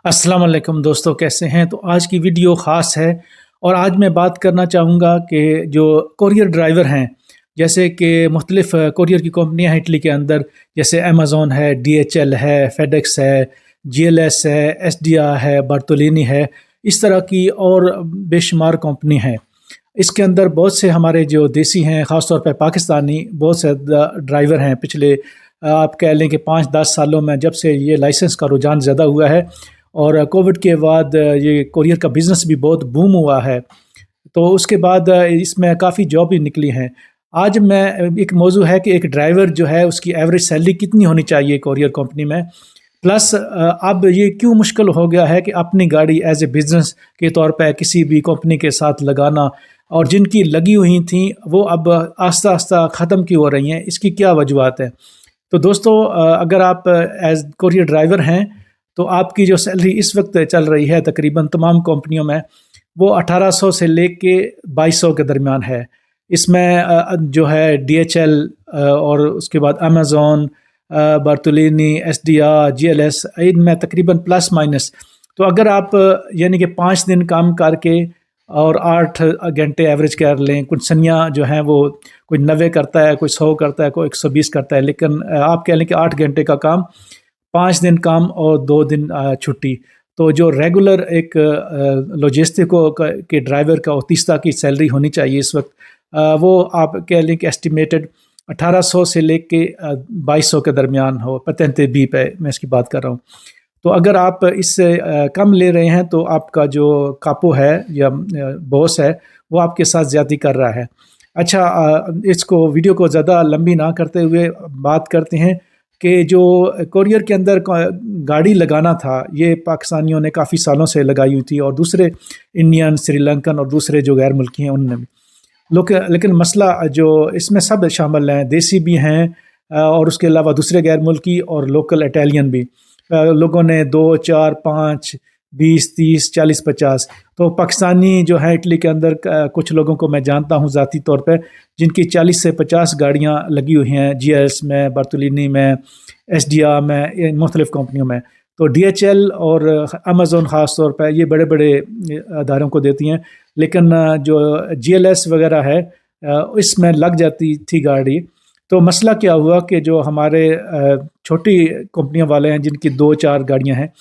अस्सलाम वालेकुम दोस्तों, कैसे हैं? तो आज की वीडियो ख़ास है और आज मैं बात करना चाहूँगा कि जो कोरियर ड्राइवर हैं, जैसे कि मुख्तलिफ़ कोरियर की कंपनियाँ हैं इटली के अंदर, जैसे अमेज़न है, DHL है, फेडेक्स है, GLS है, एसडीआर है, बार्टोलिनी है, इस तरह की और बेशुमार कंपनी हैं। इसके अंदर बहुत से हमारे जो देसी हैं, ख़ास तौर पे पाकिस्तानी बहुत से ड्राइवर हैं। पिछले आप कह लें कि 5-10 सालों में जब से ये लाइसेंस का रुझान ज़्यादा हुआ है और कोविड के बाद ये कोरियर का बिज़नेस भी बहुत बूम हुआ है, तो उसके बाद इसमें काफ़ी जॉब भी निकली हैं। आज मैं एक मौजू है कि एक ड्राइवर जो है उसकी एवरेज सैलरी कितनी होनी चाहिए कोरियर कंपनी में, प्लस अब ये क्यों मुश्किल हो गया है कि अपनी गाड़ी एज ए बिज़नेस के तौर पे किसी भी कंपनी के साथ लगाना, और जिनकी लगी हुई थी वो अब आस्ता आस्ता ख़त्म क्यों हो रही हैं, इसकी क्या वजूहत है। तो दोस्तों, अगर आप एज कोरियर ड्राइवर हैं तो आपकी जो सैलरी इस वक्त चल रही है तकरीबन तमाम कंपनियों में वो 1800 से लेके 2200 के दरमियान है। इसमें जो है DHL और उसके बाद अमेज़न, बार्टोलिनी, एसडीआर, GLS, इनमें तकरीबन प्लस माइनस। तो अगर आप यानी कि 5 दिन काम करके और 8 घंटे एवरेज कर लें, कुछ सनिया जो हैं वो कोई 90 करता है, कोई 100 करता है, कोई 120 करता है, लेकिन आप कह लें कि 8 घंटे का काम, 5 दिन काम और 2 दिन छुट्टी। तो जो रेगुलर एक लॉजिस्टिको के ड्राइवर का 30 की सैलरी होनी चाहिए इस वक्त, वो आप कह लें कि एस्टिमेटेड 1800 से लेके 2200 के दरमियान हो, पतेंते बी पे मैं इसकी बात कर रहा हूँ। तो अगर आप इससे कम ले रहे हैं तो आपका जो कापो है या बॉस है वो आपके साथ ज़्यादती कर रहा है। अच्छा, इसको वीडियो को ज़्यादा लंबी ना करते हुए बात करते हैं कि जो कोरियर के अंदर गाड़ी लगाना था, ये पाकिस्तानियों ने काफ़ी सालों से लगाई हुई थी और दूसरे इंडियन, श्रीलंकन और दूसरे जो गैर मुल्की हैं उन्होंने भी लोग। लेकिन मसला जो इसमें सब शामिल हैं, देसी भी हैं और उसके अलावा दूसरे गैर मुल्की और लोकल इटालियन भी। लोगों ने 2, 4, 5, 20, 30, 40, 50, तो पाकिस्तानी जो है इटली के अंदर कुछ लोगों को मैं जानता हूँ ज़ाती तौर पे, जिनकी 40 से 50 गाड़ियाँ लगी हुई हैं GLS में, बार्टोलिनी में, एसडीआर में, मुख्तलिफ़ कंपनियों में। तो DHL और अमेज़न ख़ास तौर पे ये बड़े बड़े अदारों को देती हैं, लेकिन जो GLS वगैरह है इसमें लग जाती थी गाड़ी। तो मसला क्या हुआ कि जो हमारे छोटी कंपनियों वाले हैं जिनकी 2-4 गाड़ियां हैं,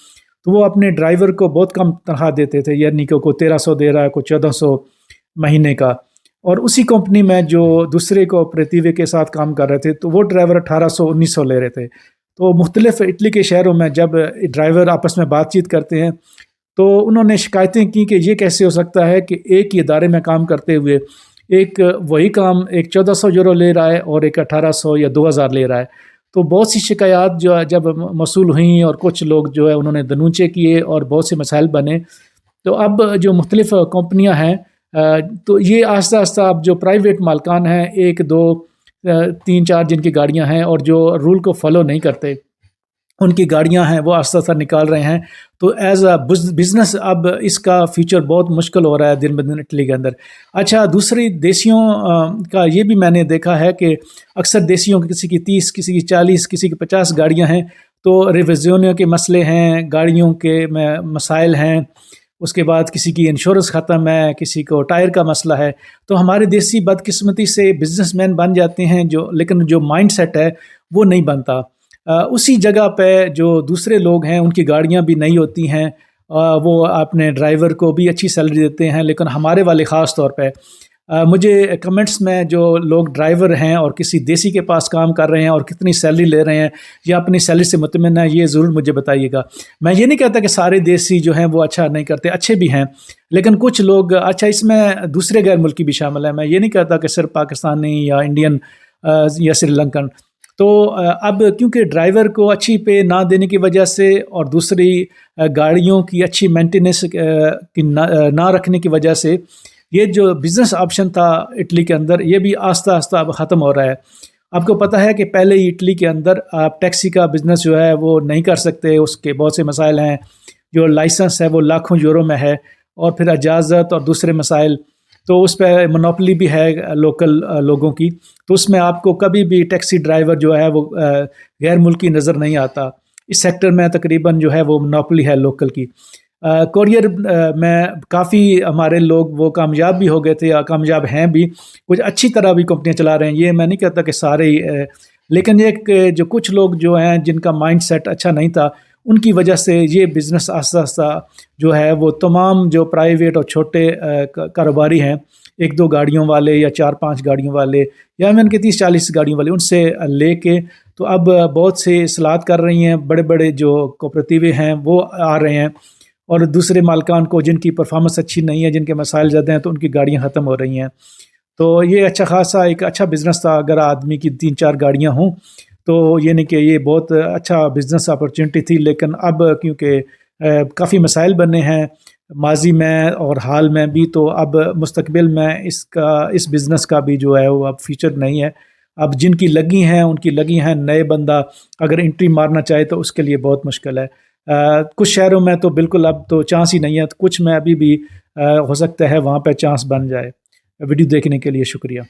तो वो अपने ड्राइवर को बहुत कम तनख्वाह देते थे, यानी कि कोई 1300 दे रहा है, कोई 1400 महीने का। और उसी कंपनी में जो दूसरे कोऑपरेटिव के साथ काम कर रहे थे तो वो ड्राइवर 1800-1900 ले रहे थे। तो मुख्तलिफ इटली के शहरों में जब ड्राइवर आपस में बातचीत करते हैं तो उन्होंने शिकायतें की कि ये कैसे हो सकता है कि एक ही इदारे में काम करते हुए एक वही काम एक 1400 यूरो ले रहा है और एक 1800 या 2000 ले रहा है। तो बहुत सी शिकायत जो है जब मसूल हुई और कुछ लोग जो है उन्होंने दनूचे किए और बहुत से मसाइल बने। तो अब जो मुख्तलिफ कंपनियां हैं, तो ये आस्ता आस्ता अब जो प्राइवेट मालकान हैं, 1, 2, 3, 4 जिनकी गाड़ियां हैं और जो रूल को फॉलो नहीं करते उनकी गाड़ियां हैं वो आस्ता आस्ता निकाल रहे हैं। तो एज अ बिज़नेस अब इसका फ्यूचर बहुत मुश्किल हो रहा है दिन ब दिन इटली के अंदर। अच्छा, दूसरी देशियों का ये भी मैंने देखा है कि अक्सर देशियों की किसी की 30, किसी की 40, किसी की 50 गाड़ियां हैं, तो रिविज़नों के मसले हैं, गाड़ियों के मसाइल हैं, उसके बाद किसी की इंश्योरेंस ख़त्म है, किसी को टायर का मसला है। तो हमारे देसी बदकिस्मती से बिजनेसमैन बन जाते हैं जो, लेकिन जो माइंड सेट है वो नहीं बनता। उसी जगह पे जो दूसरे लोग हैं उनकी गाड़ियां भी नहीं होती हैं, वो अपने ड्राइवर को भी अच्छी सैलरी देते हैं, लेकिन हमारे वाले ख़ास तौर पे मुझे कमेंट्स में जो लोग ड्राइवर हैं और किसी देसी के पास काम कर रहे हैं और कितनी सैलरी ले रहे हैं या अपनी सैलरी से मुतमईन है, ये ज़रूर मुझे बताइएगा। मैं ये नहीं कहता कि सारे देसी जो हैं वो अच्छा नहीं करते, अच्छे भी हैं, लेकिन कुछ लोग अच्छा, इसमें दूसरे गैर मुल्की भी शामिल है। मैं ये नहीं कहता कि सिर्फ पाकिस्तानी या इंडियन या श्रीलंकन। तो अब क्योंकि ड्राइवर को अच्छी पे ना देने की वजह से और दूसरी गाड़ियों की अच्छी मेंटेनेंस की ना रखने की वजह से ये जो बिज़नेस ऑप्शन था इटली के अंदर, ये भी आस्ता आस्ता अब ख़त्म हो रहा है। आपको पता है कि पहले ही इटली के अंदर आप टैक्सी का बिज़नेस जो है वो नहीं कर सकते, उसके बहुत से मसाइल हैं। जो लाइसेंस है वो लाखों यूरो में है, और फिर इजाज़त और दूसरे मसाइल, तो उस पर मोनोपोली भी है लोकल लोगों की। तो उसमें आपको कभी भी टैक्सी ड्राइवर जो है वो गैर मुल्की नज़र नहीं आता। اس سیکٹر میں تقریباً جو ہے وہ منوپلی ہے لوکل کی۔ کورئر میں کافی ہمارے لوگ وہ کامیاب بھی ہو گئے تھے یا کامیاب ہیں بھی، کچھ اچھی طرح بھی کمپنیاں چلا رہے ہیں، یہ میں نہیں کہتا کہ سارے ہی لیکن یہ کہ جو کچھ لوگ جو ہیں جن کا مائنڈ سیٹ اچھا نہیں تھا، ان کی وجہ سے یہ بزنس آہستہ آہستہ جو ہے وہ تمام جو پرائیویٹ اور چھوٹے کاروباری ہیں، 1-2 گاڑیوں والے یا 4-5 گاڑیوں والے یا میں ان کے 30-40 گاڑیوں والے، ان سے لے کے تو اب بہت سے اصلاحات کر رہی ہیں، بڑے بڑے جو کوپریٹیو ہیں وہ آ رہے ہیں، اور دوسرے مالکان کو جن کی پرفارمنس اچھی نہیں ہے، جن کے مسائل زیادہ ہیں، تو ان کی گاڑیاں ختم ہو رہی ہیں۔ تو یہ اچھا خاصا ایک اچھا بزنس تھا، اگر آدمی کی 3-4 گاڑیاں ہوں تو یہ نہیں کہ یہ بہت اچھا بزنس اپرچونٹی تھی، لیکن اب کیونکہ کافی مسائل بنے ہیں ماضی میں اور حال میں بھی، تو اب مستقبل میں اس بزنس کا بھی جو ہے وہ اب فیچر نہیں ہے۔ اب جن کی لگی ہیں ان کی لگی ہیں، نئے بندہ اگر انٹری مارنا چاہے تو اس کے لیے بہت مشکل ہے۔ کچھ شہروں میں تو بالکل اب تو چانس ہی نہیں ہے، کچھ میں ابھی بھی ہو سکتا ہے وہاں پہ چانس بن جائے۔ ویڈیو دیکھنے کے لیے شکریہ۔